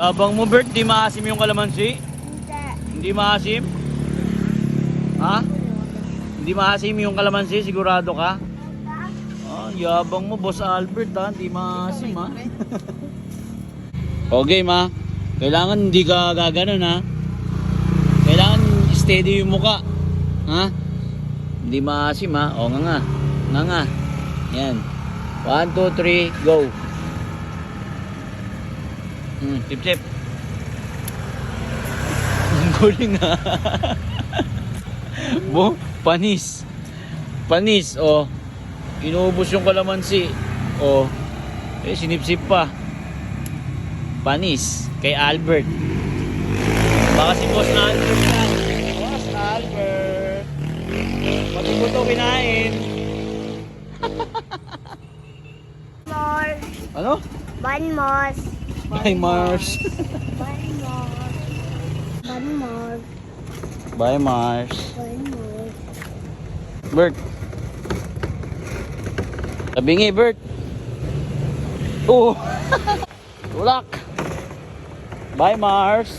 Abang mo, Bert, di maasim yung kalamansi? Hindi. Hindi maasim? Ha? Hindi maasim yung kalamansi? Sigurado ka? Ah, yabang mo, Boss Albert, ha? Hindi maasim, ha? Okay, ma. Kailangan hindi ka gaganon, ha? Kailangan steady yung muka. Ha? Hindi maasim, ha? O, nga nga. Nga nga. Yan. 1, 2, 3, go. Tip-tip. Ang galing, ha? Panis. Panis, oh. Inuubos yung kalamansi. Oh. Eh, sinipsip pa. Panis. Kay Albert. Baka si Boss Albert na. Boss Albert. Pati mo to kinain. Mars. Ano? Ban Mars. Bye, Mars. Ban Mars. Ban Mars. Bye, Mars. Ban Mars. Bert. Tabingi, Bert. Oh. Tulak. Bye, Mars.